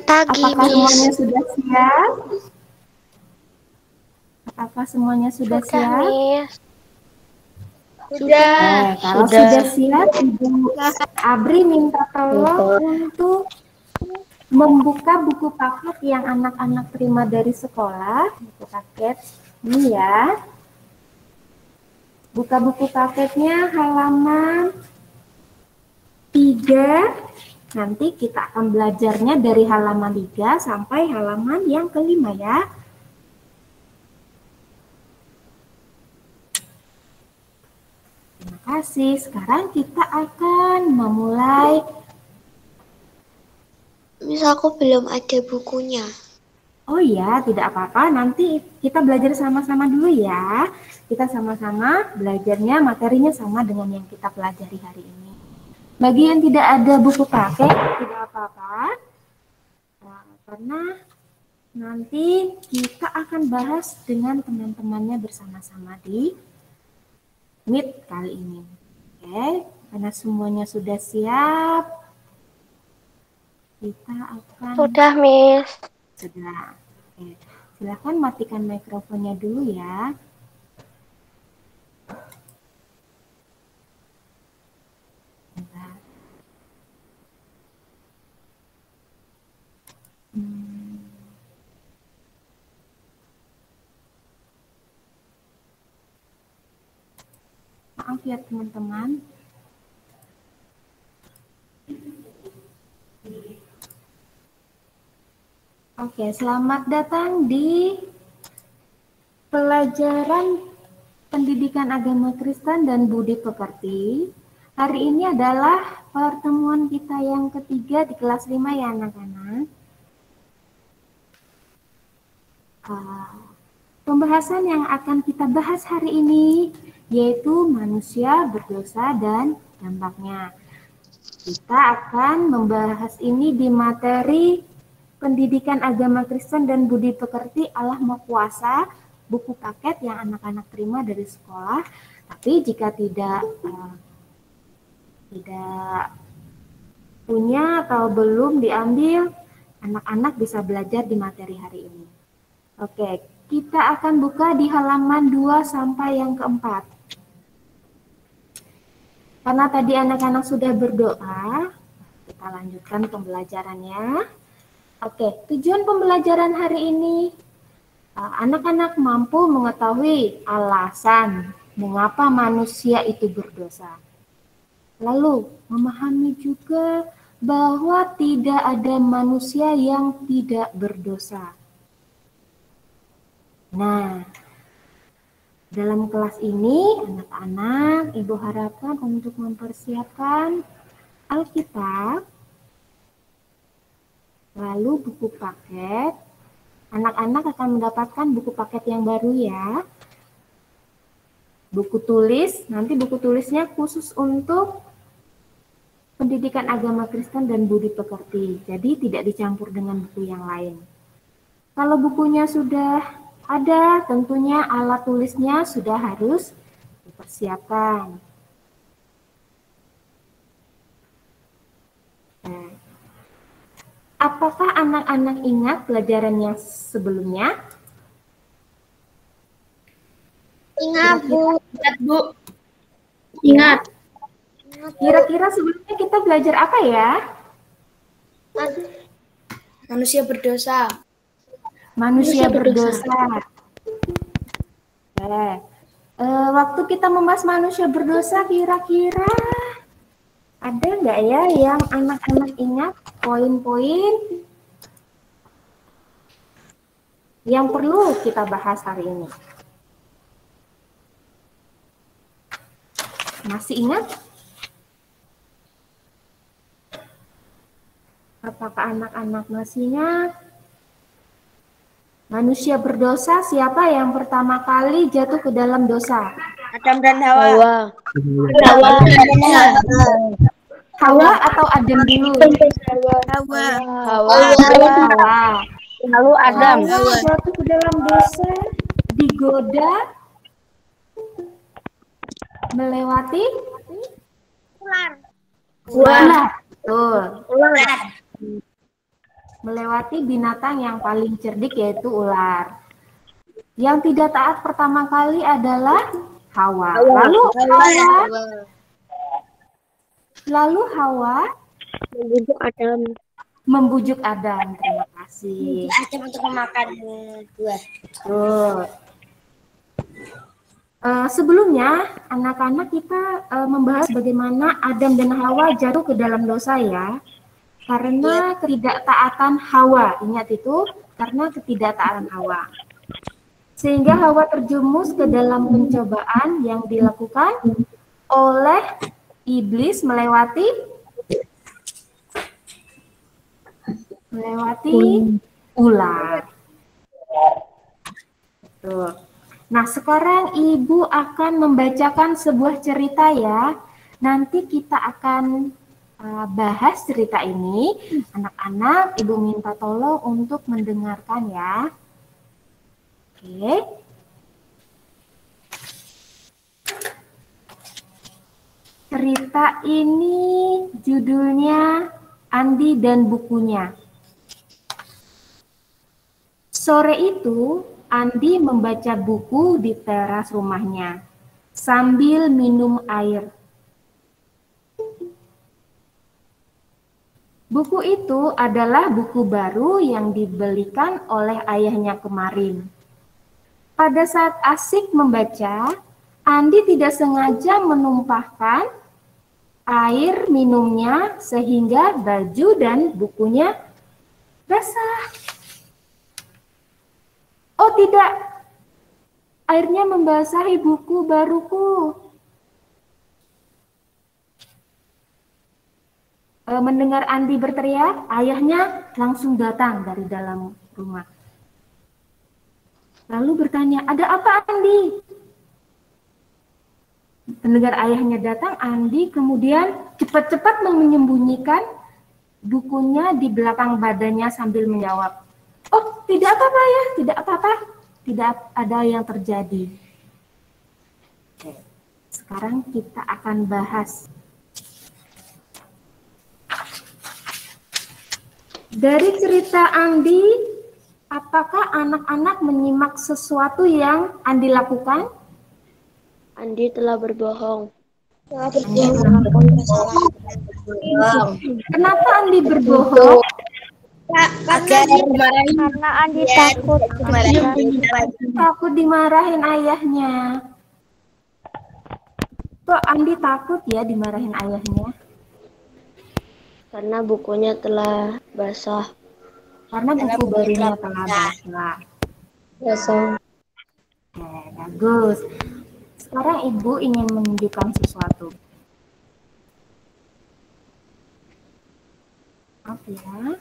Pagi, Apakah semuanya Miss. sudah siap? Apakah semuanya sudah Sudah, siap? Miss. Kalau sudah siap, Ibu Abri minta tolong untuk membuka buku paket yang anak-anak terima dari sekolah. Buku paket ini ya. Buka buku paketnya halaman 3. Nanti kita akan belajarnya dari halaman 3 sampai halaman yang kelima ya. Terima kasih. Sekarang kita akan memulai. Miss, aku belum ada bukunya. Oh iya, tidak apa-apa. Nanti kita belajar sama-sama dulu ya. Kita sama-sama belajarnya, materinya sama dengan yang kita pelajari hari ini. Bagi yang tidak ada buku paket, tidak apa-apa. Nah, karena nanti kita akan bahas dengan teman-temannya bersama-sama di Meet kali ini. Oke, karena semuanya sudah siap, kita akan... Sudah, Miss. Sudah. Oke. Silakan matikan mikrofonnya dulu ya. Bentar. Maaf ya teman-teman. Oke, selamat datang di pelajaran Pendidikan Agama Kristen dan Budi Pekerti. Hari ini adalah pertemuan kita yang ketiga di kelas 5 ya anak-anak. Pembahasan yang akan kita bahas hari ini yaitu manusia berdosa dan dampaknya. Kita akan membahas ini di materi Pendidikan Agama Kristen dan Budi Pekerti Allah Maha Kuasa, buku paket yang anak-anak terima dari sekolah. Tapi jika tidak punya atau belum diambil, anak-anak bisa belajar di materi hari ini. Oke, kita akan buka di halaman 2 sampai yang keempat. Karena tadi anak-anak sudah berdoa, kita lanjutkan pembelajarannya. Oke, tujuan pembelajaran hari ini, anak-anak mampu mengetahui alasan mengapa manusia itu berdosa. Lalu, memahami juga bahwa tidak ada manusia yang tidak berdosa. Nah, dalam kelas ini, anak-anak, Ibu harapkan untuk mempersiapkan Alkitab, lalu buku paket. Anak-anak akan mendapatkan buku paket yang baru ya. Buku tulis, nanti buku tulisnya khusus untuk Pendidikan Agama Kristen dan Budi Pekerti. Jadi tidak dicampur dengan buku yang lain. Kalau bukunya sudah ada, tentunya alat tulisnya sudah harus dipersiapkan. Nah, apakah anak-anak ingat pelajaran yang sebelumnya? Ingat, Bu. Ingat, Bu. Ingat. Kira-kira sebelumnya kita belajar apa ya? Manusia berdosa. Manusia berdosa. Waktu kita membahas manusia berdosa, kira-kira ada nggak ya yang anak-anak ingat poin-poin yang perlu kita bahas hari ini? Masih ingat? Apakah anak-anak masih ingat? Manusia berdosa, siapa yang pertama kali jatuh ke dalam dosa? Adam dan Hawa. Hawa atau Adam dulu? Hawa. Lalu Adam. Hawa jatuh ke dalam dosa, digoda, melewati ular. Betul. melewati binatang yang paling cerdik yaitu ular. Yang tidak taat pertama kali adalah Hawa. Lalu Hawa Membujuk Adam. membujuk Adam. Terima kasih. Adam untuk memakan buah. Tuh. Sebelumnya, anak-anak kita membahas bagaimana Adam dan Hawa jatuh ke dalam dosa ya. Karena ketidaktaatan Hawa. Ingat itu, karena ketidaktaatan Hawa. Sehingga Hawa terjumus ke dalam pencobaan yang dilakukan oleh iblis melewati ular. Tuh. Nah, sekarang Ibu akan membacakan sebuah cerita ya. Nanti kita akan bahas cerita ini. Anak-anak, Ibu minta tolong untuk mendengarkan ya. Oke. Cerita ini judulnya Andi dan Bukunya. Sore itu, Andi membaca buku di teras rumahnya sambil minum air. Buku itu adalah buku baru yang dibelikan oleh ayahnya kemarin. Pada saat asik membaca, Andi tidak sengaja menumpahkan air minumnya sehingga baju dan bukunya basah. Oh tidak, airnya membasahi buku baruku. Mendengar Andi berteriak, ayahnya langsung datang dari dalam rumah. Lalu bertanya, ada apa Andi? Mendengar ayahnya datang, Andi kemudian cepat-cepat menyembunyikan bukunya di belakang badannya sambil menjawab, oh tidak apa-apa ya, tidak apa-apa, tidak ada yang terjadi. Oke. Sekarang kita akan bahas. Dari cerita Andi, apakah anak-anak menyimak sesuatu yang Andi lakukan? Andi telah berbohong. Kenapa Andi berbohong? Karena Andi takut. Takut dimarahin ayahnya. Kok Andi takut ya dimarahin ayahnya? Karena bukunya telah basah. Karena buku barunya telah basah. Basah. Oke, bagus. Sekarang Ibu ingin menunjukkan sesuatu. Maaf ya.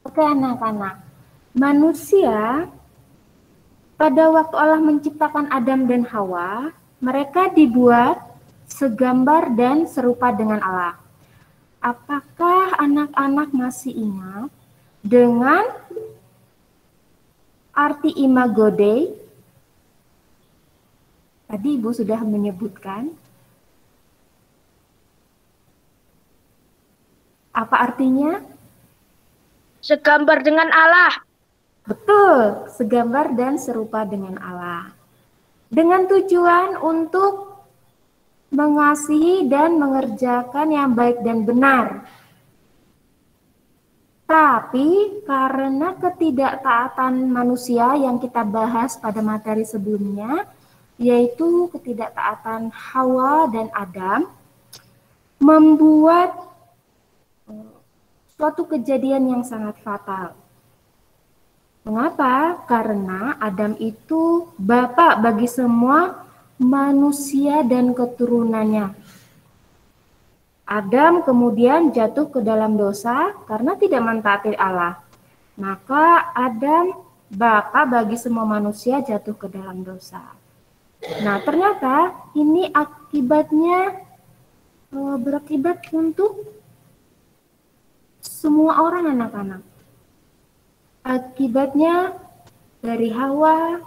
Oke anak-anak, manusia pada waktu Allah menciptakan Adam dan Hawa, mereka dibuat segambar dan serupa dengan Allah. Apakah anak-anak masih ingat dengan arti imago Dei? Tadi Ibu sudah menyebutkan. Apa artinya? Segambar dengan Allah. Betul, segambar dan serupa dengan Allah. Dengan tujuan untuk mengasihi dan mengerjakan yang baik dan benar. Tapi karena ketidaktaatan manusia yang kita bahas pada materi sebelumnya, yaitu ketidaktaatan Hawa dan Adam, membuat suatu kejadian yang sangat fatal. Mengapa? Karena Adam itu bapak bagi semua manusia dan keturunannya. Adam kemudian jatuh ke dalam dosa karena tidak mentaati Allah. Maka Adam bapak bagi semua manusia jatuh ke dalam dosa. Nah, ternyata ini akibatnya berakibat untuk semua orang anak-anak. Akibatnya dari Hawa,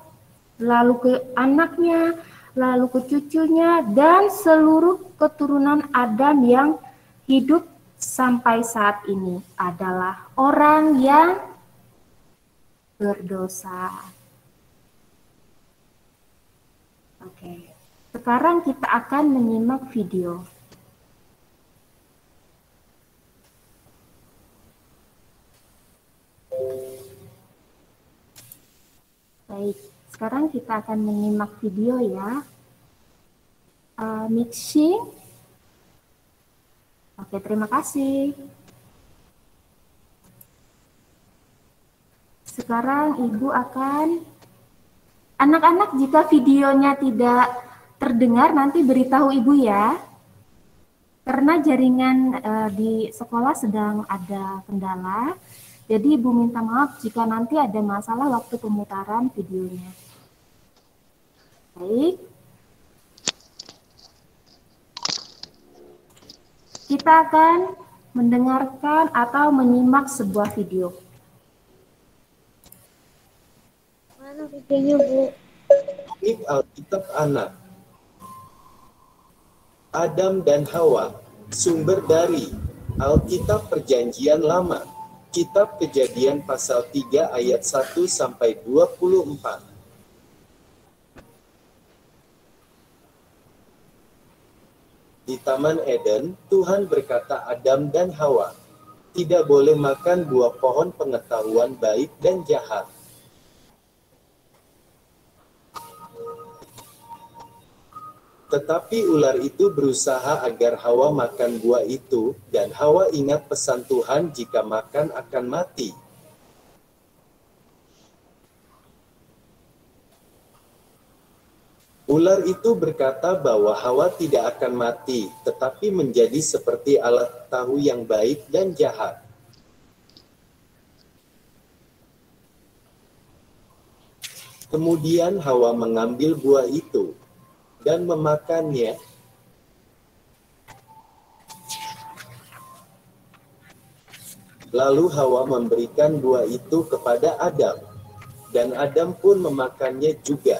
lalu ke anaknya, lalu ke cucunya, dan seluruh keturunan Adam yang hidup sampai saat ini adalah orang yang berdosa. Oke, sekarang kita akan menyimak video. Baik, sekarang kita akan menyimak video ya. Mixing. Oke, terima kasih. Sekarang Ibu akan, anak-anak jika videonya tidak terdengar nanti beritahu Ibu ya. Karena jaringan di sekolah sedang ada kendala. Jadi Ibu minta maaf jika nanti ada masalah waktu pemutaran videonya. Baik. Kita akan mendengarkan atau menyimak sebuah video. Mana videonya, Bu? Topik Alkitab Anak. Adam dan Hawa. Sumber dari Alkitab Perjanjian Lama. Kitab Kejadian pasal 3 ayat 1 sampai 24. Di Taman Eden, Tuhan berkata Adam dan Hawa, tidak boleh makan buah pohon pengetahuan baik dan jahat. Tetapi ular itu berusaha agar Hawa makan buah itu, dan Hawa ingat pesan Tuhan jika makan akan mati. Ular itu berkata bahwa Hawa tidak akan mati, tetapi menjadi seperti Allah tahu yang baik dan jahat. Kemudian Hawa mengambil buah itu dan memakannya. Lalu Hawa memberikan buah itu kepada Adam, dan Adam pun memakannya juga.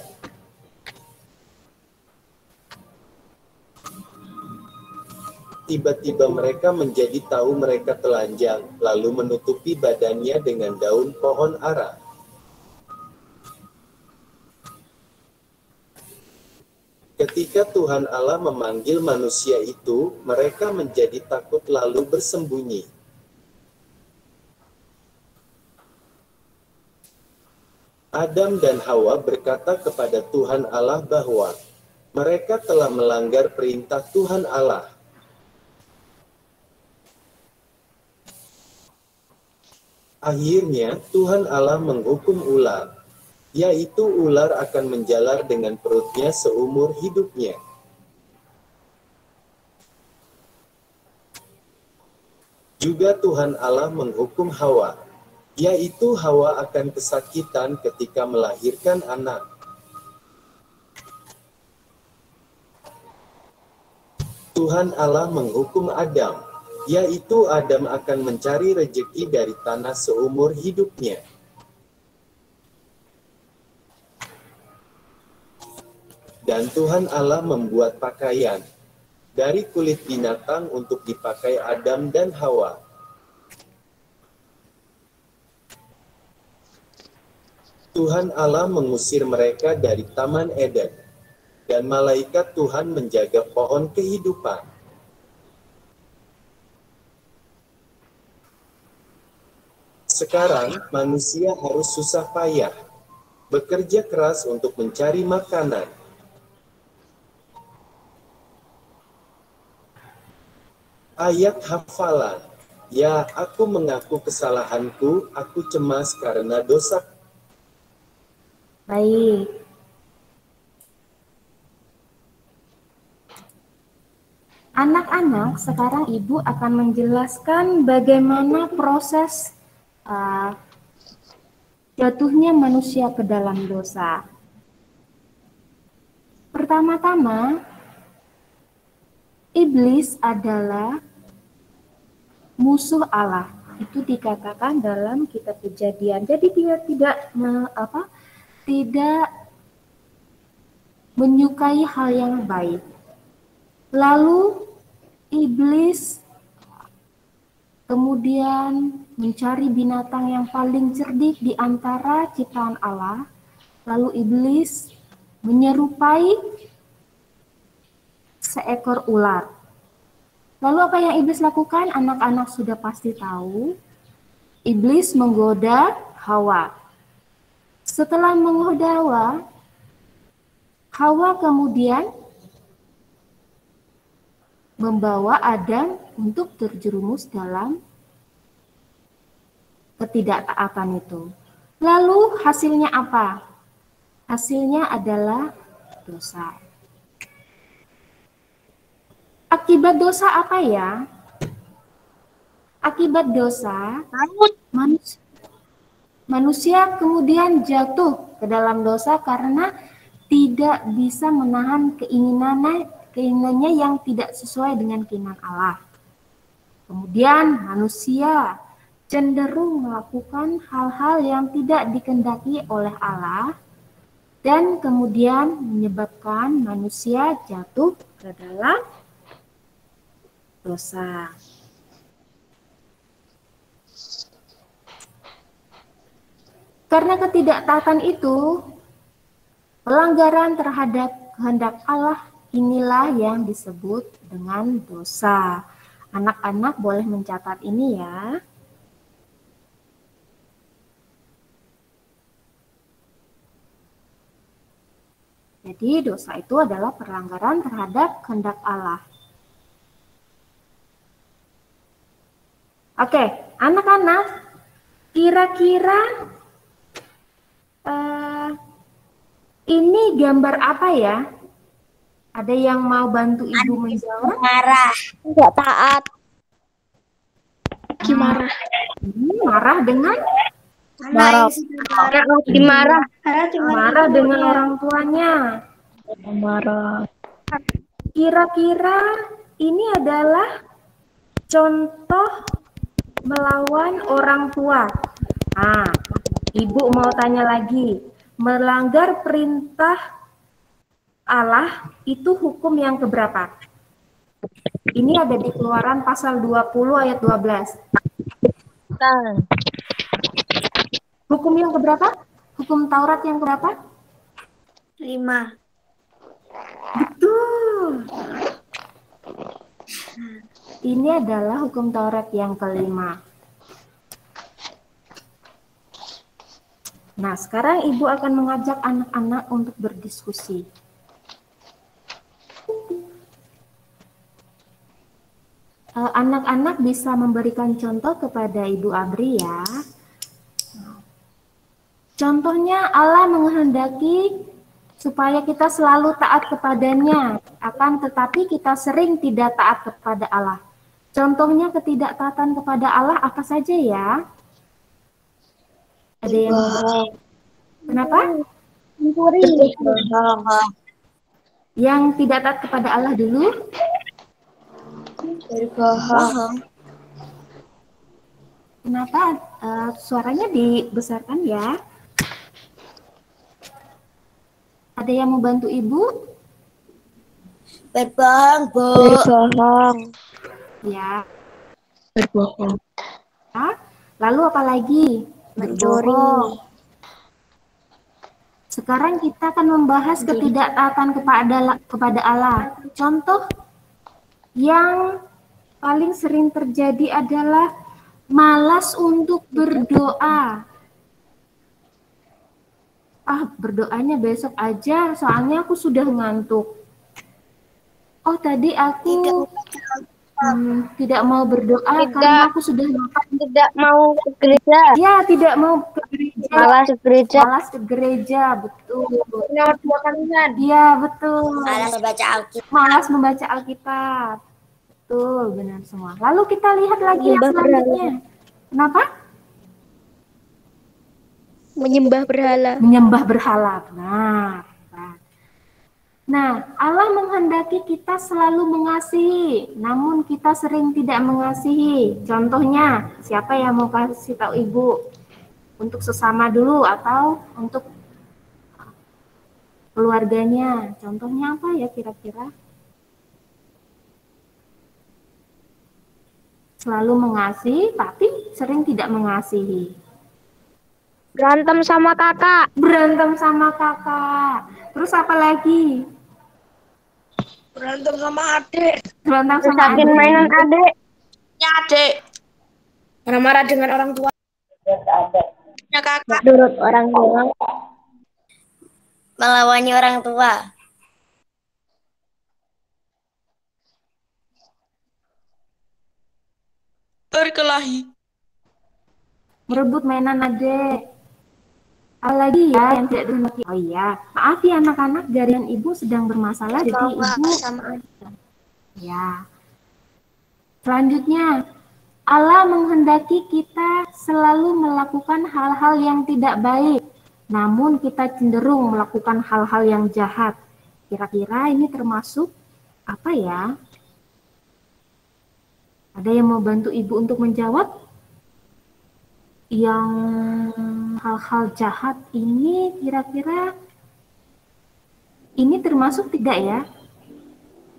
Tiba-tiba mereka menjadi tahu mereka telanjang, lalu menutupi badannya dengan daun pohon ara. Ketika Tuhan Allah memanggil manusia itu, mereka menjadi takut lalu bersembunyi. Adam dan Hawa berkata kepada Tuhan Allah bahwa mereka telah melanggar perintah Tuhan Allah. Akhirnya, Tuhan Allah menghukum ular, yaitu ular akan menjalar dengan perutnya seumur hidupnya. Juga Tuhan Allah menghukum Hawa, yaitu Hawa akan kesakitan ketika melahirkan anak. Tuhan Allah menghukum Adam, yaitu Adam akan mencari rejeki dari tanah seumur hidupnya. Dan Tuhan Allah membuat pakaian dari kulit binatang untuk dipakai Adam dan Hawa. Tuhan Allah mengusir mereka dari Taman Eden, dan malaikat Tuhan menjaga pohon kehidupan. Sekarang, manusia harus susah payah, bekerja keras untuk mencari makanan. Ayat hafalan. Ya, aku mengaku kesalahanku, aku cemas karena dosa. Baik. Anak-anak, sekarang Ibu akan menjelaskan bagaimana proses jatuhnya manusia ke dalam dosa. Pertama-tama, iblis adalah musuh Allah. Itu dikatakan dalam kitab Kejadian. Jadi dia tidak menyukai hal yang baik. Lalu iblis kemudian mencari binatang yang paling cerdik di antara ciptaan Allah. Lalu iblis menyerupai seekor ular. Lalu apa yang iblis lakukan? Anak-anak sudah pasti tahu. Iblis menggoda Hawa. Setelah menggoda Hawa kemudian membawa Adam untuk terjerumus dalam ketidaktaatan itu. Lalu hasilnya apa? Hasilnya adalah dosa. Akibat dosa apa ya? Akibat dosa, manusia kemudian jatuh ke dalam dosa karena tidak bisa menahan keinginannya yang tidak sesuai dengan keinginan Allah. Kemudian manusia cenderung melakukan hal-hal yang tidak dikehendaki oleh Allah dan kemudian menyebabkan manusia jatuh ke dalam dosa. Karena ketidaktaatan itu, pelanggaran terhadap kehendak Allah inilah yang disebut dengan dosa. Anak-anak boleh mencatat ini ya. Jadi dosa itu adalah pelanggaran terhadap kehendak Allah. Oke, anak-anak, kira-kira ini gambar apa ya? Ada yang mau bantu ibu menjawab? Marah. Tidak taat. Marah. Marah dengan? Marah. Marah dengan orang tuanya. Marah. Kira-kira ini adalah contoh melawan orang tua. Ibu mau tanya lagi. Melanggar perintah Allah itu hukum yang keberapa? Ini ada di Keluaran pasal 20 ayat 12. Hukum yang keberapa? Hukum Taurat yang keberapa? 5. Betul. Ini adalah hukum Taurat yang kelima. Nah, sekarang ibu akan mengajak anak-anak untuk berdiskusi. Anak-anak bisa memberikan contoh kepada Ibu Abri ya. Contohnya Allah menghendaki supaya kita selalu taat kepadanya, akan tetapi kita sering tidak taat kepada Allah. Contohnya ketidaktaatan kepada Allah apa saja ya? Ada yang kenapa? Yang tidak taat kepada Allah dulu? Berbohong. Kenapa? Suaranya dibesarkan ya. Ada yang mau bantu ibu? Berbohong, Bu. Berbohong. Ya. Berbohong. Lalu apa lagi? Mencuri. Sekarang kita akan membahas ketidaktaatan kepada Allah. Contoh yang paling sering terjadi adalah malas untuk berdoa. Berdoanya besok aja, soalnya aku sudah ngantuk. Tadi aku tidak mau berdoa karena aku sudah makan. Tidak mau ke gereja. Ya, tidak mau ke gereja. Malas ke gereja. Malas ke gereja, betul. Nomor 2 kalian. Iya, betul. Malas membaca Alkitab. Malas membaca Alkitab. Betul, benar semua. Lalu kita lihat lagi yang selanjutnya. Kenapa? Menyembah berhala. Menyembah berhala. Benar. Nah, Allah menghendaki kita selalu mengasihi, namun kita sering tidak mengasihi. Contohnya, siapa yang mau kasih tahu Ibu? Untuk sesama dulu atau untuk keluarganya? Contohnya apa ya kira-kira? Selalu mengasihi, tapi sering tidak mengasihi. Berantem sama kakak. Berantem sama kakak. Terus apa lagi? Berantem sama adik. Berantem sama Rusakin adik. mainan adek. Ya adik. Marah-marah dengan orang tua. Ya kakak. Menurut orang tua. Melawannya orang tua. Berkelahi. Merebut mainan adik. Apalagi ya yang tidak dihendaki. Oh iya, maaf ya anak-anak, jaringan ibu sedang bermasalah, jadi ibu. Ya. Selanjutnya, Allah menghendaki kita selalu melakukan hal-hal yang tidak baik, namun kita cenderung melakukan hal-hal yang jahat. Kira-kira ini termasuk apa ya? Ada yang mau bantu ibu untuk menjawab? Yang hal-hal jahat ini kira-kira ini termasuk tidak ya?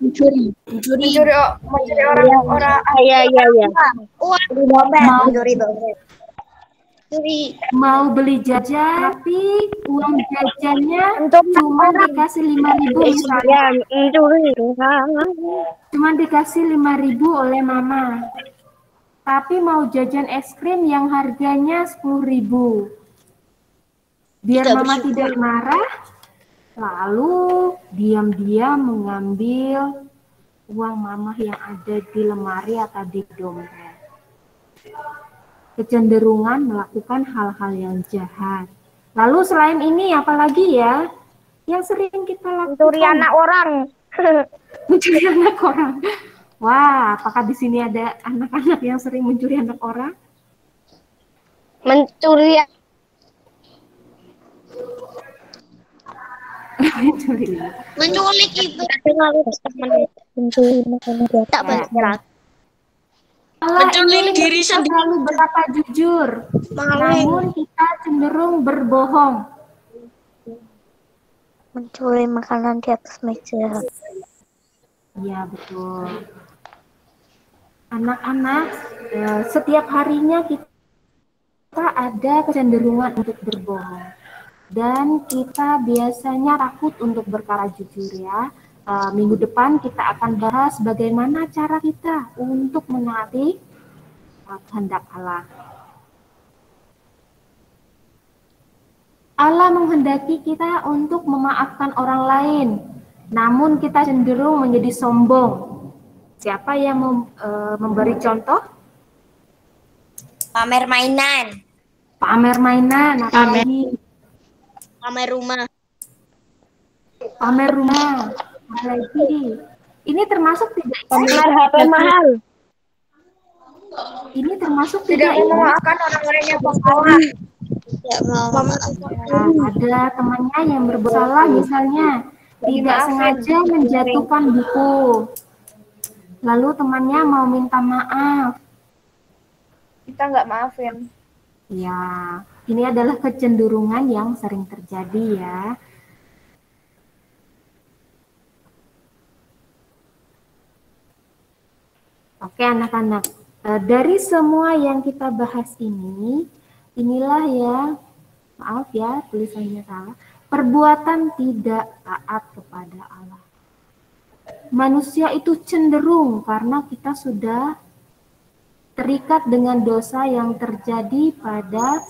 Mencuri orang Iya. Mau, Curi. mau beli jajan tapi uang jajannya cuma dikasih 5.000 misalnya. Cuma dikasih 5.000 oleh mama. Tapi mau jajan es krim yang harganya 10.000. Biar mama tidak marah, lalu diam-diam mengambil uang mama yang ada di lemari atau di dompet. Kecenderungan melakukan hal-hal yang jahat. Lalu selain ini apalagi ya yang sering kita lakukan? Mencuri anak orang. Mencuri anak orang. Wah, apakah di sini ada anak-anak yang sering mencuri anak orang? Mencuri. Mencuri. Menculik itu. Tak bergerak. Menculik diri sendiri. Selalu berkata jujur, namun kita cenderung berbohong. Mencuri makanan di atas meja. Iya, betul. Anak-anak, setiap harinya kita ada kecenderungan untuk berbohong. Dan kita biasanya takut untuk berkata jujur ya. Minggu depan kita akan bahas bagaimana cara kita untuk menaati kehendak Allah. Allah menghendaki kita untuk memaafkan orang lain, namun kita cenderung menjadi sombong. Siapa yang memberi contoh? Pamer mainan. Pamer mainan, apalagi? Pamer rumah. Pamer rumah, apalagi? Ini termasuk tidak? Pamer HP mahal. Ini termasuk tidak memaafkan orang lain yang bersalah. Tidak mau ada temannya yang berbuat salah, misalnya tidak sengaja menjatuhkan buku. Lalu temannya mau minta maaf. Kita nggak maafin. Ya, ini adalah kecenderungan yang sering terjadi ya. Oke anak-anak, dari semua yang kita bahas ini, inilah ya, maaf ya tulisannya salah, perbuatan tidak taat kepada Allah. Manusia itu cenderung karena kita sudah terikat dengan dosa yang terjadi pada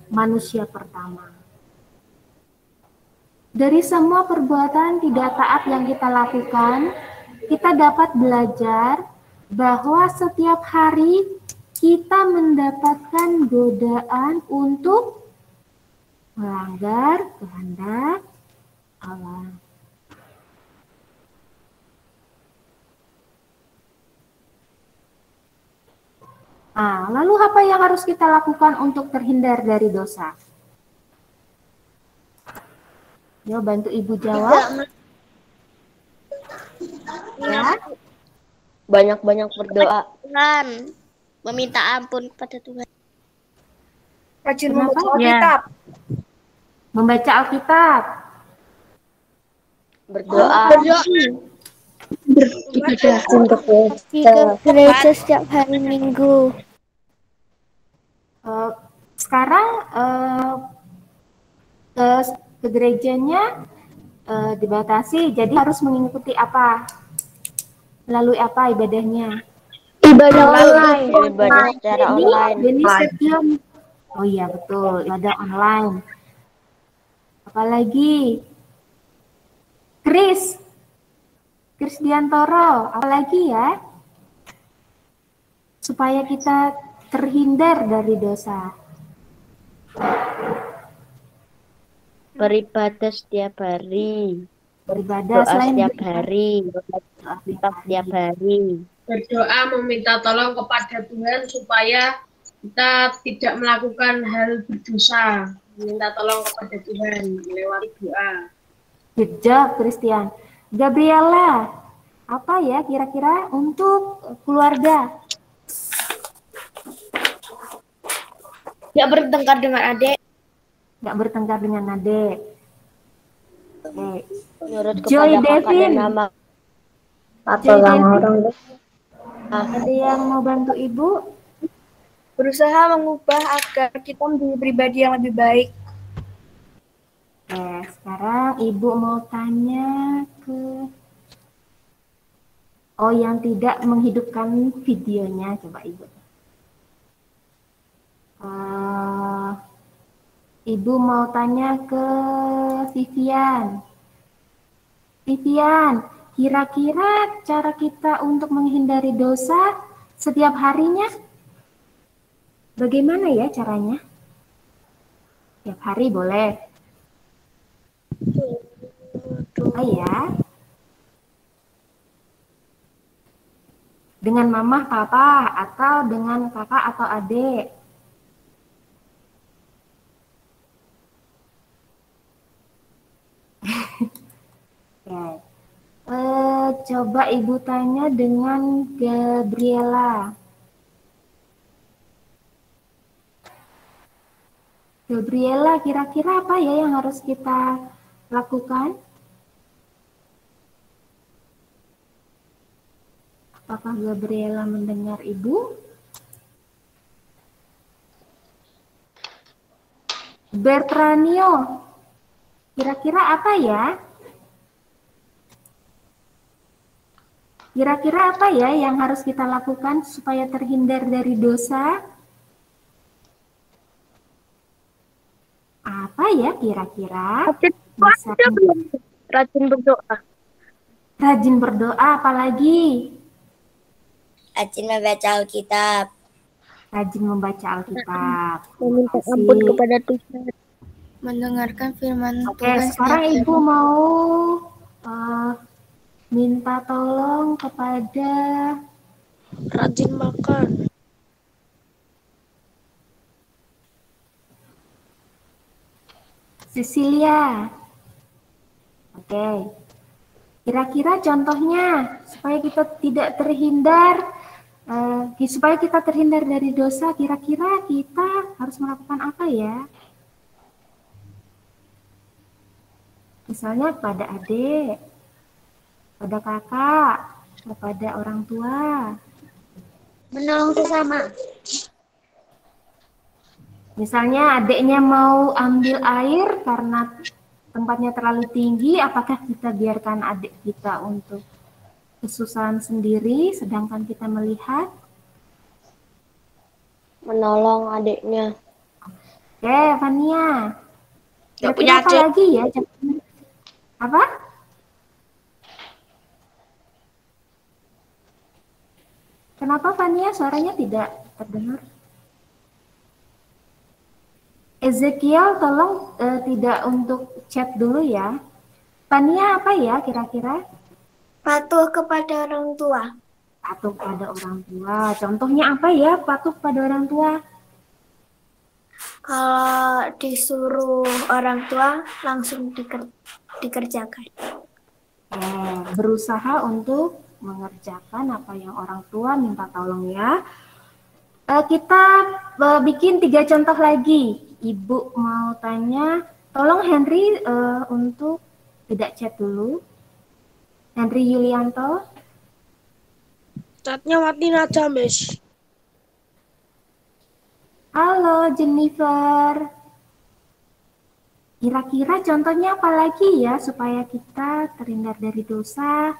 manusia pertama. Dari semua perbuatan tidak taat yang kita lakukan, kita dapat belajar bahwa setiap hari kita mendapatkan godaan untuk melanggar kehendak Allah. Nah, lalu apa yang harus kita lakukan untuk terhindar dari dosa? Yo, bantu Ibu jawab. Ya. Banyak-banyak berdoa. Tuhan. Meminta ampun kepada Tuhan. Rajin Kenapa? membaca Ya. Alkitab. Membaca Alkitab. Berdoa. Beribadah. Untuk Pergi ke gereja setiap hari Minggu. Sekarang ke gerejanya dibatasi, jadi harus mengikuti apa? Melalui apa ibadahnya? Ibadah online. Ibadah secara online. Beni Setiam. Oh iya betul, ibadah online. Apalagi? Kris Diantoro, apalagi ya? Supaya kita terhindar dari dosa. Beribadah setiap hari. Beribadah Doa selain setiap beribadah. hari. Kita setiap hari. Berdoa meminta tolong kepada Tuhan supaya kita tidak melakukan hal berdosa. Minta tolong kepada Tuhan lewat doa. Good job, Christian. Gabriela, apa ya kira-kira untuk keluarga? Tidak bertengkar dengan adik. Nggak bertengkar dengan adik. Oke. Menurut Joy kepada kakak Devin. dan nama. Joy Devin. Ada yang mau bantu ibu? Berusaha mengubah agar kita menjadi pribadi yang lebih baik. Sekarang ibu mau tanya ke yang tidak menghidupkan videonya, coba ibu. Ibu mau tanya ke Vivian. Vivian, kira-kira cara kita untuk menghindari dosa setiap harinya bagaimana ya caranya? Setiap hari boleh. Ya. Dengan mama, papa, atau dengan kakak atau adik. Coba ibu tanya dengan Gabriela. Gabriela, kira-kira apa ya yang harus kita lakukan? Apakah Gabriela mendengar ibu? Bertranio, kira-kira apa ya? Kira-kira apa ya yang harus kita lakukan supaya terhindar dari dosa? Apa ya kira-kira? Rajin berdoa. Rajin berdoa, apalagi? Rajin membaca Alkitab. Rajin membaca Alkitab. Meminta ampun kepada Tuhan. Mendengarkan firman Tuhan. Oke, sekarang ibu mau minta tolong kepada Rajin makan. Cecilia. Oke. Kira-kira contohnya supaya kita tidak terhindar, supaya kita terhindar dari dosa, kira-kira kita harus melakukan apa ya? Misalnya pada adik, pada kakak, kepada orang tua. Menolong sesama. Misalnya adiknya mau ambil air karena tempatnya terlalu tinggi, apakah kita biarkan adik kita untuk kesusahan sendiri sedangkan kita melihat? Menolong adiknya. Oke, Fania. Gak punya apa adik. lagi ya? Apa? Kenapa Fania suaranya tidak terdengar? Ezekiel, tolong tidak untuk chat dulu ya. Fania apa ya kira-kira? Patuh kepada orang tua. Patuh pada orang tua. Contohnya apa ya patuh pada orang tua? Kalau disuruh orang tua langsung dikerjakan. Berusaha untuk mengerjakan apa yang orang tua minta tolong ya. Kita bikin 3 contoh lagi. Ibu mau tanya, tolong Henry untuk tidak chat dulu. Henry Yulianto. Chatnya matiin aja, Miss. Halo Jennifer. Kira-kira contohnya apa lagi ya supaya kita terhindar dari dosa?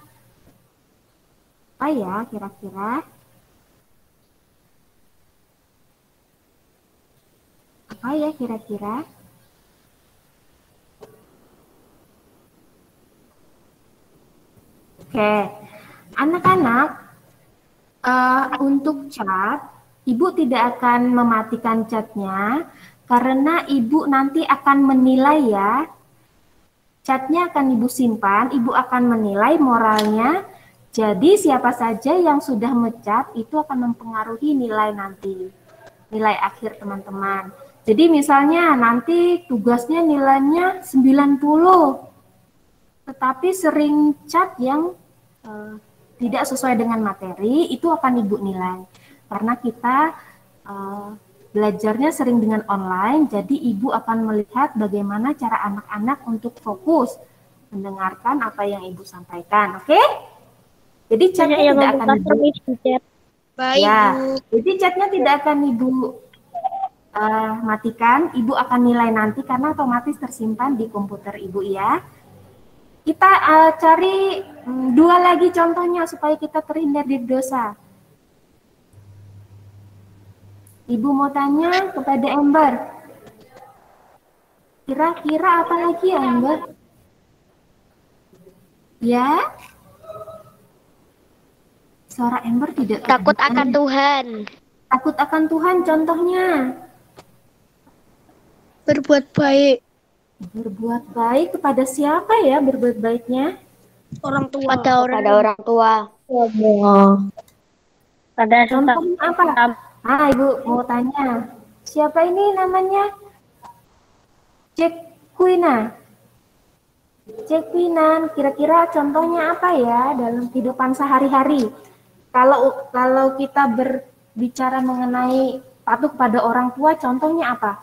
Apa ya kira-kira? Apa ya kira-kira? Oke, anak-anak, untuk chat, ibu tidak akan mematikan chatnya karena ibu nanti akan menilai ya. Chatnya akan ibu simpan, ibu akan menilai moralnya. Jadi siapa saja yang sudah mencat itu akan mempengaruhi nilai nanti, nilai akhir teman-teman. Jadi misalnya nanti tugasnya nilainya 90, tetapi sering chat yang tidak sesuai dengan materi, itu akan ibu nilai. Karena kita belajarnya sering dengan online, jadi ibu akan melihat bagaimana cara anak-anak untuk fokus mendengarkan apa yang ibu sampaikan, oke? Jadi chatnya tidak akan ibu. Baik, Ya, Bu. jadi chatnya tidak akan ibu matikan, ibu akan nilai nanti karena otomatis tersimpan di komputer ibu ya. Kita cari 2 lagi contohnya supaya kita terhindar dari dosa. Ibu mau tanya kepada Ember. Kira-kira apa lagi ya Ember? Ya? Suara Ember tidak Takut terdengar. akan Tuhan. Takut akan Tuhan contohnya. Berbuat baik. Berbuat baik kepada siapa ya berbuat baiknya? Orang tua. Pada orang tua. Contohnya apa? Ah, Ibu mau tanya. Siapa ini namanya? Cekwina. Cekwinan, kira-kira contohnya apa ya dalam kehidupan sehari-hari? Kalau kita berbicara mengenai patuh pada orang tua, contohnya apa?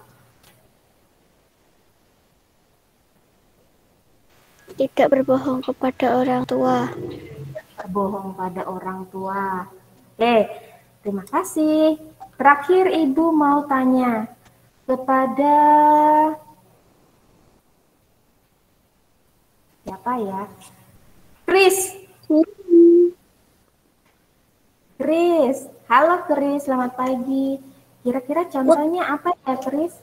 Tidak berbohong kepada orang tua. Berbohong pada orang tua. Oke, terima kasih. Terakhir Ibu mau tanya kepada siapa ya? Chris. Chris. Halo Chris, selamat pagi. Kira-kira contohnya apa ya Chris?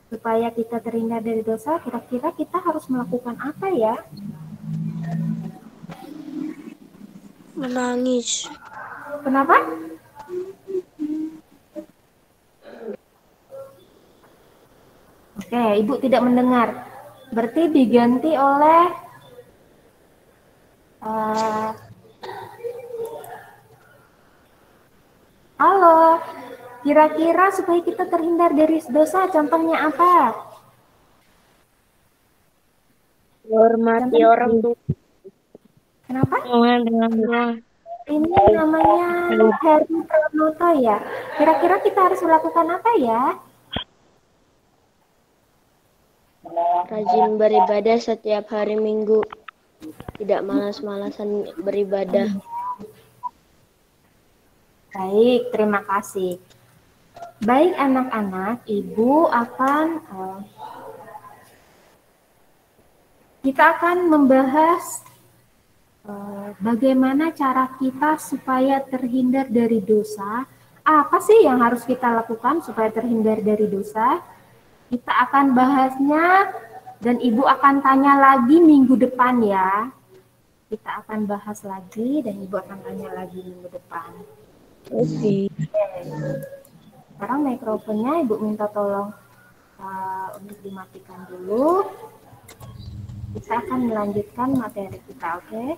Supaya kita terhindar dari dosa, kira-kira kita harus melakukan apa ya? Menangis. Kenapa? Oke, Ibu tidak mendengar. Berarti diganti oleh halo. Kira-kira supaya kita terhindar dari dosa, contohnya apa? Hormati orang tua. Kenapa? Dengan Ini namanya Heri Pranoto ya. Kira-kira kita harus melakukan apa ya? Rajin beribadah setiap hari Minggu. Tidak malas-malasan beribadah. Baik, terima kasih. Baik anak-anak, Ibu akan kita akan membahas bagaimana cara kita supaya terhindar dari dosa. Apa sih yang harus kita lakukan supaya terhindar dari dosa? Kita akan bahasnya dan Ibu akan tanya lagi minggu depan ya. Kita akan bahas lagi dan Ibu akan tanya lagi minggu depan. Oke. Sekarang mikrofonnya Ibu minta tolong untuk dimatikan dulu. Kita akan melanjutkan materi kita, oke?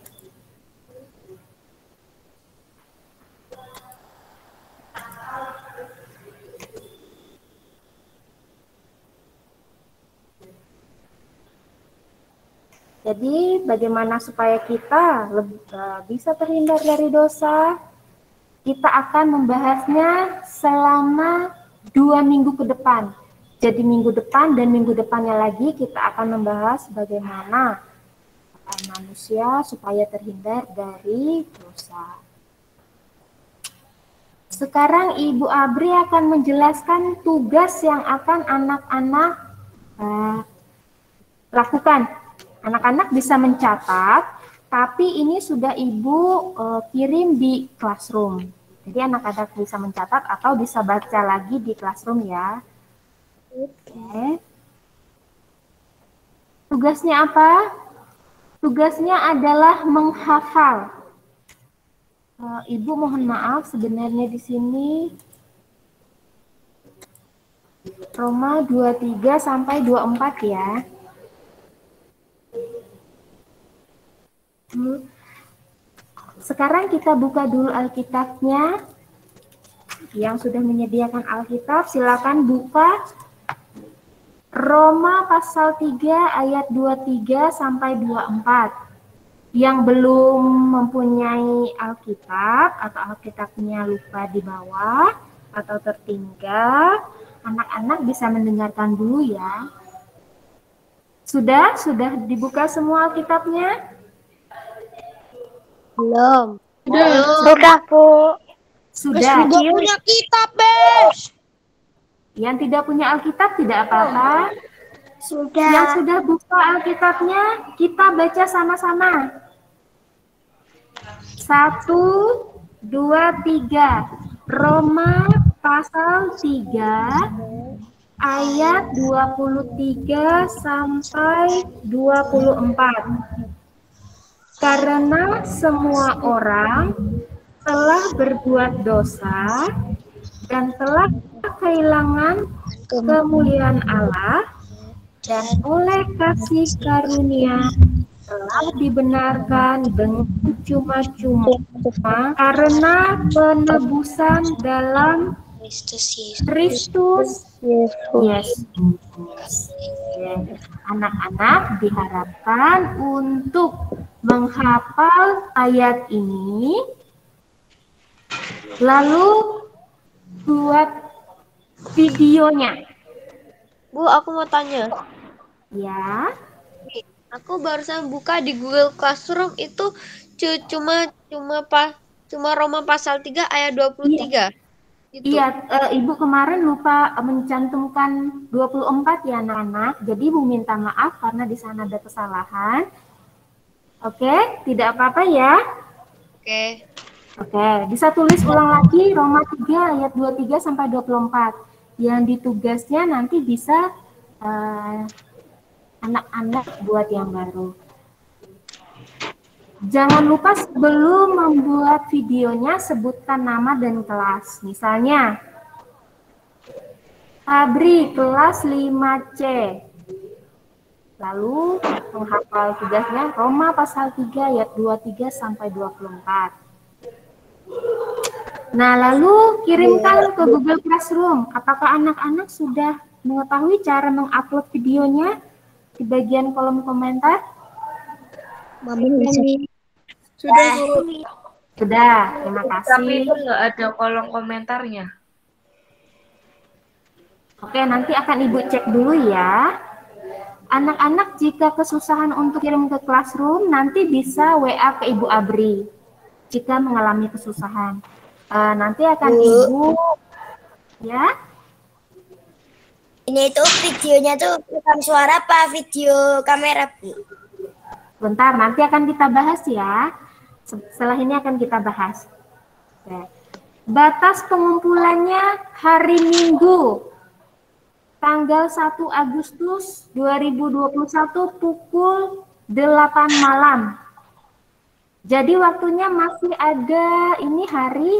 Jadi bagaimana supaya kita bisa terhindar dari dosa? Kita akan membahasnya selama 2 minggu ke depan. Jadi minggu depan dan minggu depannya lagi kita akan membahas bagaimana manusia supaya terhindar dari dosa. Sekarang Ibu Abri akan menjelaskan tugas yang akan anak-anak lakukan. Anak-anak bisa mencatat, tapi ini sudah Ibu kirim di classroom. Jadi anak-anak bisa mencatat atau bisa baca lagi di classroom ya. Oke. Tugasnya apa? Tugasnya adalah menghafal. Ibu mohon maaf sebenarnya di sini Roma 23 sampai 24 ya. Sekarang kita buka dulu Alkitabnya. Yang sudah menyediakan Alkitab, silakan buka Roma pasal 3 ayat 23 sampai 24. Yang belum mempunyai Alkitab atau Alkitabnya lupa di bawah atau tertinggal, anak-anak bisa mendengarkan dulu ya. Sudah dibuka semua Alkitabnya? Belum. Buka, Bu. Sudah. Tidak punya kitab, Bes. Yang tidak punya Alkitab tidak apa-apa. Sudah. Yang sudah buka Alkitabnya, kita baca sama-sama. 1, 2, 3. Roma pasal 3 ayat 23 sampai 24. Karena semua orang telah berbuat dosa dan telah kehilangan kemuliaan Allah, dan oleh kasih karunia telah dibenarkan dengan cuma-cuma karena penebusan dalam Kristus Yesus. Anak-anak diharapkan untuk menghafal ayat ini, lalu buat videonya. Bu, aku mau tanya. Ya. Aku barusan buka di Google Classroom itu cuma Roma pasal 3 ayat 23. Gitu. Iya, Ibu kemarin lupa mencantumkan 24 ya anak-anak. Jadi Ibu minta maaf karena di sana ada kesalahan. Oke, tidak apa-apa ya. Oke, bisa tulis ulang lagi Roma 3 ayat 23 sampai 24. Yang di tugasnya nanti bisa anak-anak buat yang baru. Jangan lupa sebelum membuat videonya sebutkan nama dan kelas. Misalnya, Abri kelas 5C. Lalu menghafal tugasnya Roma pasal 3 ayat 23 sampai 24. Nah, lalu kirimkan ke Google Classroom. Apakah anak-anak sudah mengetahui cara mengupload videonya di bagian kolom komentar? Sudah, Bu. Sudah, terima kasih. Tapi itu nggak ada kolom komentarnya. Oke, nanti akan Ibu cek dulu ya. Anak-anak jika kesusahan untuk kirim ke Classroom, nanti bisa WA ke Ibu Abri jika mengalami kesusahan. Nanti akan Ibu, ya. Ini tuh videonya tuh rekam suara apa video kamera, Bu? Bentar, nanti akan kita bahas ya. Setelah ini akan kita bahas. Oke. Batas pengumpulannya hari Minggu, tanggal 1 Agustus 2021 pukul 8 malam. Jadi waktunya masih ada, ini hari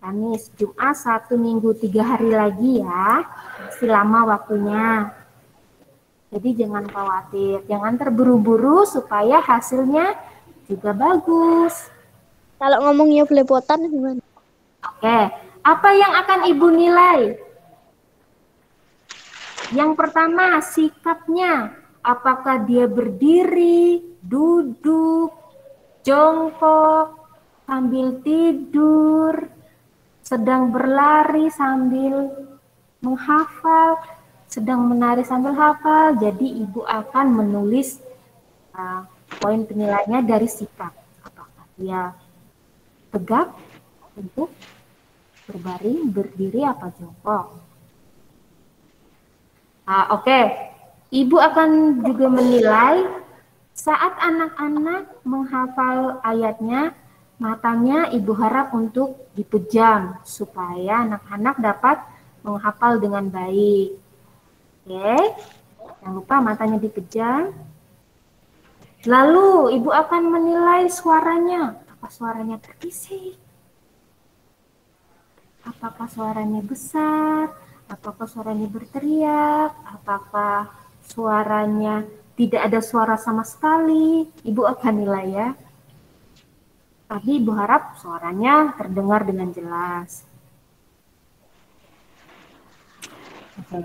Kamis, Jumat, Sabtu, Minggu, 3 hari lagi ya. Masih lama waktunya. Jadi jangan khawatir, jangan terburu-buru supaya hasilnya juga bagus. Kalau ngomongnya belepotan gimana? Oke, apa yang akan Ibu nilai? Yang pertama, sikapnya. Apakah dia berdiri, duduk, jongkok, sambil tidur, sedang berlari sambil menghafal, sedang menari sambil hafal. Jadi ibu akan menulis poin penilaiannya dari sikap. Apakah dia tegak, duduk, berbaring, berdiri, apa jongkok. Oke. Ibu akan juga menilai saat anak-anak menghafal ayatnya, matanya ibu harap untuk dipejam supaya anak-anak dapat menghafal dengan baik. Oke, jangan lupa matanya dipejam. Lalu ibu akan menilai suaranya. Apakah suaranya berisik? Apakah suaranya besar? Apakah suaranya berteriak? Apakah suaranya tidak ada suara sama sekali? Ibu akan nilai ya. Tapi ibu harap suaranya terdengar dengan jelas. Oke.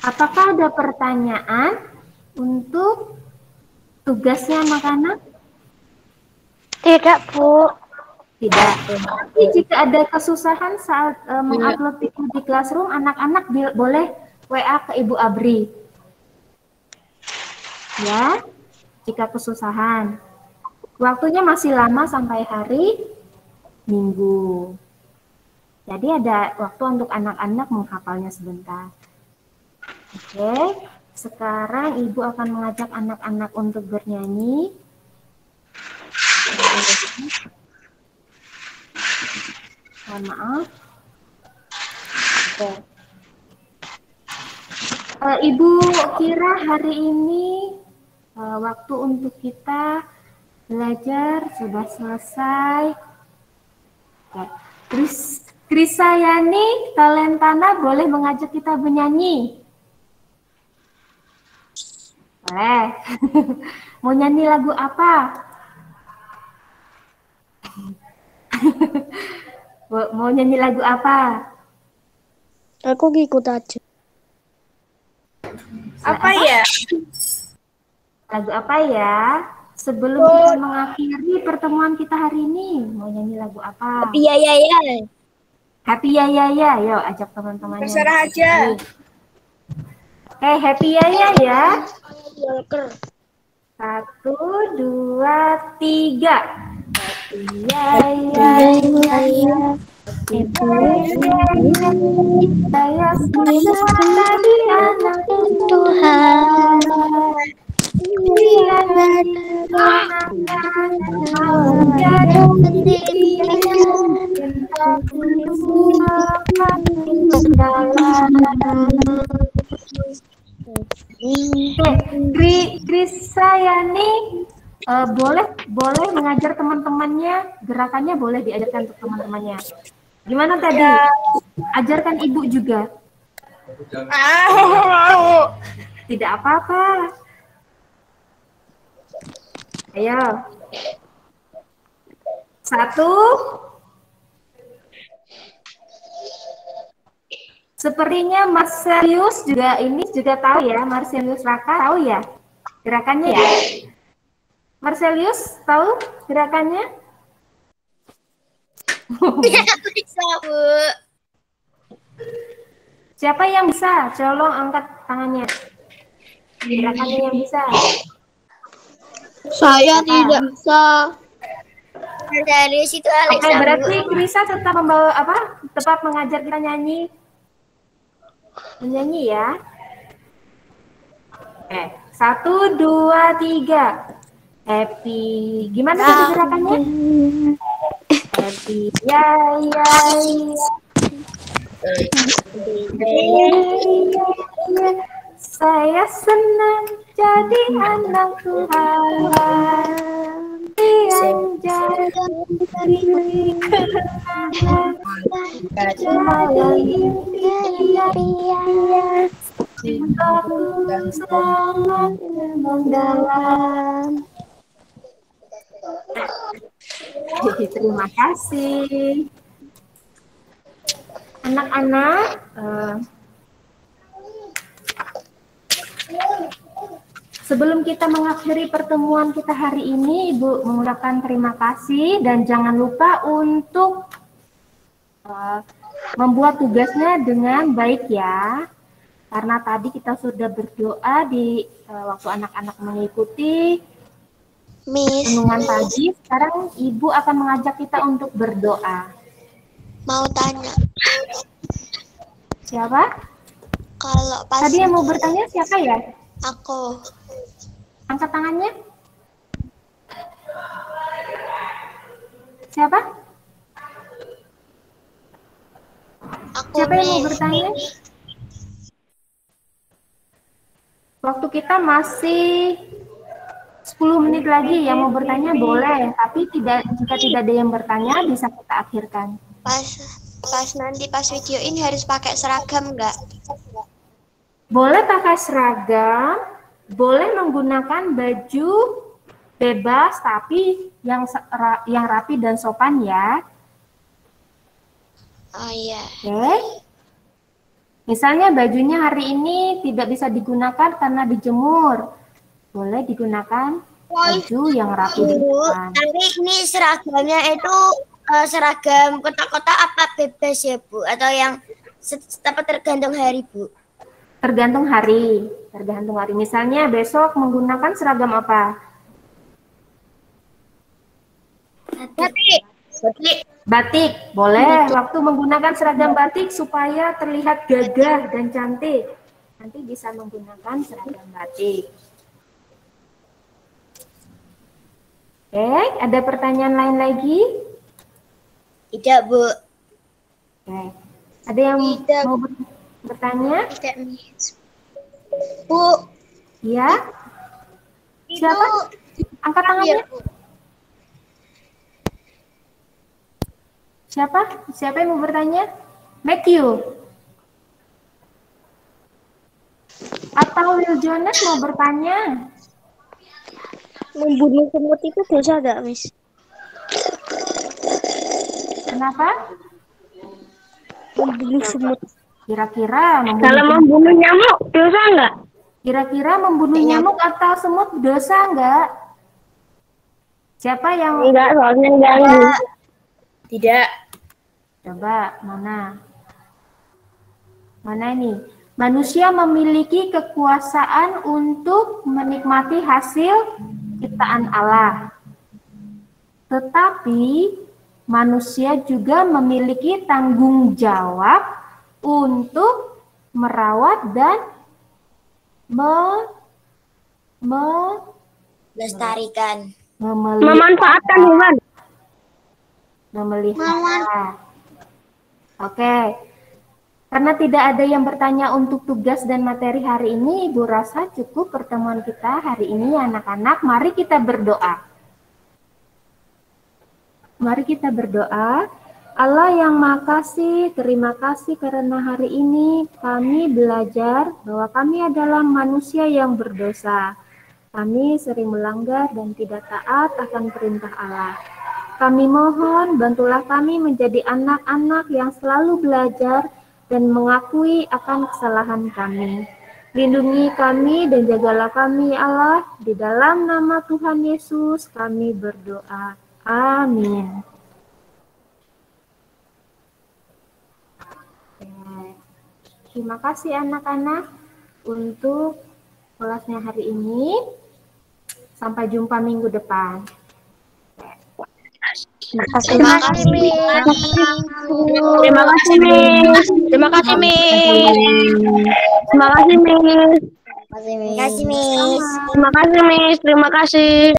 Apakah ada pertanyaan untuk tugasnya anak-anak? Tidak, Bu. Tidak. Tapi jika ada kesusahan saat mengupload itu di Classroom, anak-anak boleh WA ke Ibu Abri. Ya, jika kesusahan. Waktunya masih lama sampai hari Minggu. Jadi ada waktu untuk anak-anak menghafalnya sebentar. Oke, sekarang Ibu akan mengajak anak-anak untuk bernyanyi. Mohon maaf. Oke. Ibu kira hari ini waktu untuk kita belajar sudah selesai. Oke. Krisayani Talentana boleh mengajak kita bernyanyi? Boleh. Mau nyanyi lagu apa? Mau nyanyi lagu apa? Aku ikut aja. Apa ya? Lagu apa ya? Sebelum kita mengakhiri pertemuan kita hari ini, mau nyanyi lagu apa? Iya, iya, iya. Happy ya ya ya, yuk ajak teman-temannya. Terserah aja. Oke, happy ya ya ya. Walker. 1, 2, 3. Happy ya ya ya. Saya semua tadi anak Tuhan. Dia dari menjadi Krisayani boleh mengajar teman-temannya, gerakannya boleh diajarkan untuk teman-temannya. Gimana tadi? Ajarkan ibu juga. Tidak apa-apa. Ayo. 1. Sepertinya Marcelius juga tahu ya, Marcelius Raka tahu ya gerakannya ya. Marcelius tahu gerakannya? Bisa, Bu. Siapa yang bisa? Tolong angkat tangannya. Gerakannya yang bisa. Saya tidak bisa. Dari situ Alex. Oke, berarti Krisa tetap membawa tetap mengajar kita menyanyi ya. Oke, 1, 2, 3. Happy. Gimana tadi gerakannya? Happy ya ya ya. Saya senang jadi anak Tuhan. Yang jadi kemenangan. Saya impian. Cintaku sangat mendalam. Terima kasih. Anak-anak, Sebelum kita mengakhiri pertemuan kita hari ini, Ibu mengucapkan terima kasih dan jangan lupa untuk membuat tugasnya dengan baik ya. Karena tadi kita sudah berdoa di waktu anak-anak mengikuti Miss, renungan pagi. Sekarang Ibu akan mengajak kita untuk berdoa. mau tanya. Siapa? Kalau pas Tadi yang mau bertanya siapa ya? aku, Angkat tangannya. Siapa? aku Siapa yang mau Miss. bertanya? Waktu kita masih 10 menit lagi, yang mau bertanya boleh, tapi jika tidak ada yang bertanya bisa kita akhirkan. Pas nanti pas video ini harus pakai seragam nggak? Boleh pakai seragam, boleh menggunakan baju bebas tapi yang rapi dan sopan ya. Oh iya. Oke. Misalnya bajunya hari ini tidak bisa digunakan karena dijemur. Boleh digunakan baju yang rapi dan Bu, sopan. tapi ini seragamnya itu seragam kotak-kotak apa bebas ya Bu? Atau yang tergantung hari Bu? Tergantung hari. Tergantung hari. Misalnya besok menggunakan seragam apa? Batik. Boleh. Waktu menggunakan seragam batik supaya terlihat gagah dan cantik. Nanti bisa menggunakan seragam batik. Oke, ada pertanyaan lain lagi? Tidak Bu. Oke. Ada yang Tidak. mau bertanya? Tidak Miss. Bu, Ya? Siapa? Angkat tangannya. Bu. Siapa? Siapa yang mau bertanya? Matthew. Atau Will Jonas mau bertanya? Membunuh semut itu dosa nggak, Miss? Kenapa? Membunuh semut. Kira-kira Kalau membunuh nyamuk dosa nggak? Kira-kira membunuh nyamuk atau semut dosa enggak? Siapa yang Enggak, soalnya ganggu. Tidak. coba mana? Mana ini? Manusia memiliki kekuasaan untuk menikmati hasil ciptaan Allah. Tetapi manusia juga memiliki tanggung jawab untuk merawat dan Lestarikan. Memanfaatkan hewan. memelihara. Oke. Karena tidak ada yang bertanya untuk tugas dan materi hari ini, Ibu rasa cukup pertemuan kita hari ini anak-anak. Mari kita berdoa. Mari kita berdoa. Allah yang Maha Kasih, terima kasih karena hari ini kami belajar bahwa kami adalah manusia yang berdosa. Kami sering melanggar dan tidak taat akan perintah Allah. Kami mohon bantulah kami menjadi anak-anak yang selalu belajar dan mengakui akan kesalahan kami. Lindungi kami dan jagalah kami Allah. Di dalam nama Tuhan Yesus kami berdoa. Amin. Terima kasih anak-anak untuk kelasnya hari ini. Sampai jumpa minggu depan. Terima kasih, Miss. Terima kasih, Miss. Terima kasih, Miss. Terima kasih, Miss. Terima kasih Miss. Terima kasih, Miss. Terima kasih.